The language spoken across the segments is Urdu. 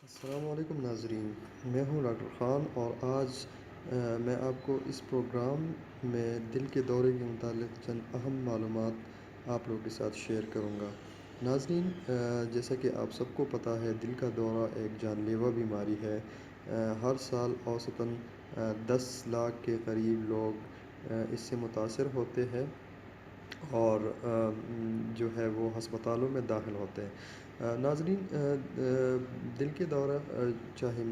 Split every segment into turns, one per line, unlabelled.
السلام علیکم ناظرین، میں ہوں ڈاکٹر خان اور آج میں آپ کو اس پروگرام میں دل کے دورے کے متعلق چند اہم معلومات آپ لوگوں کے ساتھ شیئر کروں گا۔ ناظرین، جیسا کہ آپ سب کو پتہ ہے، دل کا دورہ ایک جان لیوا بیماری ہے۔ ہر سال اوسطاً 10 لاکھ کے قریب لوگ اس سے متاثر ہوتے ہیں اور جو ہے وہ ہسپتالوں میں داخل ہوتے ہیں۔ ناظرین، دل کے دورہ چاہے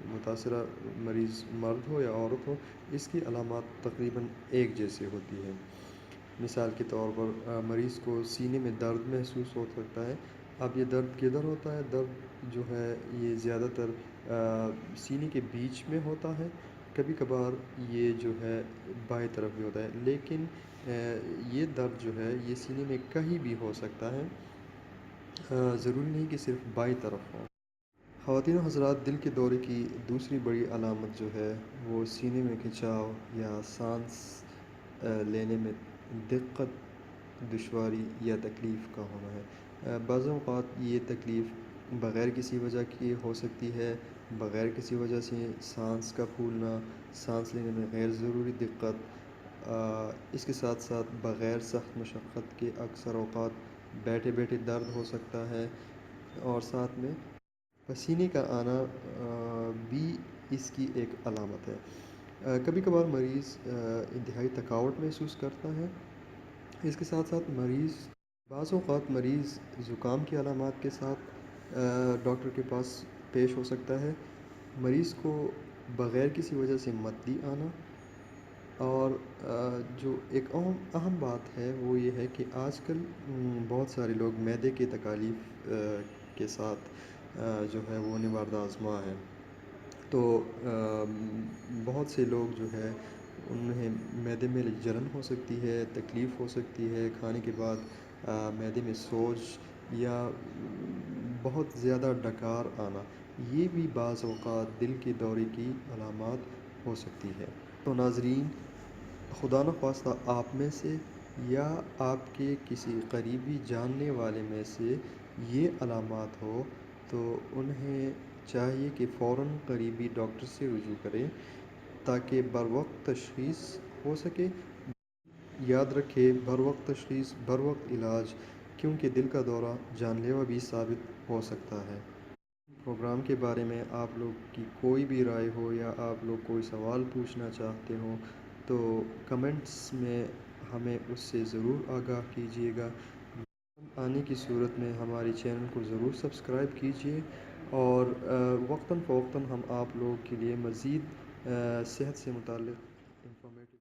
متاثرہ مریض مرد ہو یا عورت ہو، اس کی علامات تقریباً ایک جیسی ہوتی ہے۔ مثال کے طور پر مریض کو سینے میں درد محسوس ہو سکتا ہے۔ اب یہ درد کدھر ہوتا ہے؟ درد جو ہے یہ زیادہ تر سینے کے بیچ میں ہوتا ہے، کبھی کبھار یہ جو ہے بائیں طرف بھی ہوتا ہے، لیکن یہ درد جو ہے یہ سینے میں کہیں بھی ہو سکتا ہے، ضروری نہیں کہ صرف بائیں طرف ہو۔ خواتین و حضرات، دل کے دورے کی دوسری بڑی علامت جو ہے وہ سینے میں کھنچاؤ یا سانس لینے میں دقت، دشواری یا تکلیف کا ہونا ہے۔ بعض اوقات یہ تکلیف بغیر کسی وجہ کے ہو سکتی ہے، بغیر کسی وجہ سے سانس کا پھولنا، سانس لینے میں غیر ضروری دقت، اس کے ساتھ ساتھ بغیر سخت مشقت کے اکثر اوقات بیٹھے بیٹھے درد ہو سکتا ہے، اور ساتھ میں پسینے کا آنا بھی اس کی ایک علامت ہے۔ کبھی کبھار مریض انتہائی تھکاوٹ محسوس کرتا ہے۔ اس کے ساتھ ساتھ بعض اوقات مریض زکام کی علامات کے ساتھ ڈاکٹر کے پاس پیش ہو سکتا ہے۔ مریض کو بغیر کسی وجہ سے متلی آنا، اور جو ایک اہم بات ہے وہ یہ ہے کہ آج کل بہت سارے لوگ معدے کی تکالیف کے ساتھ جو ہے وہ نبرد آزما ہے۔ تو بہت سے لوگ جو ہے انہیں معدے میں جلن ہو سکتی ہے، تکلیف ہو سکتی ہے، کھانے کے بعد معدے میں سوج یا بہت زیادہ ڈکار آنا، یہ بھی بعض اوقات دل کے دورے کی علامات ہو سکتی ہے۔ تو ناظرین، خدا نخواستہ آپ میں سے یا آپ کے کسی قریبی جاننے والے میں سے یہ علامات ہو تو انہیں چاہیے کہ فوراً قریبی ڈاکٹر سے رجوع کریں تاکہ بروقت تشخیص ہو سکے۔ یاد رکھیں، بروقت تشخیص، بروقت علاج، کیونکہ دل کا دورہ جان لیوا بھی ثابت ہو سکتا ہے۔ پروگرام کے بارے میں آپ لوگ کی کوئی بھی رائے ہو یا آپ لوگ کوئی سوال پوچھنا چاہتے ہوں تو کمنٹس میں ہمیں اس سے ضرور آگاہ کیجیے گا۔ آنے کی صورت میں ہمارے چینل کو ضرور سبسکرائب کیجیے، اور وقتاً فوقتاً ہم آپ لوگوں کے لیے مزید صحت سے متعلق انفارمیٹیو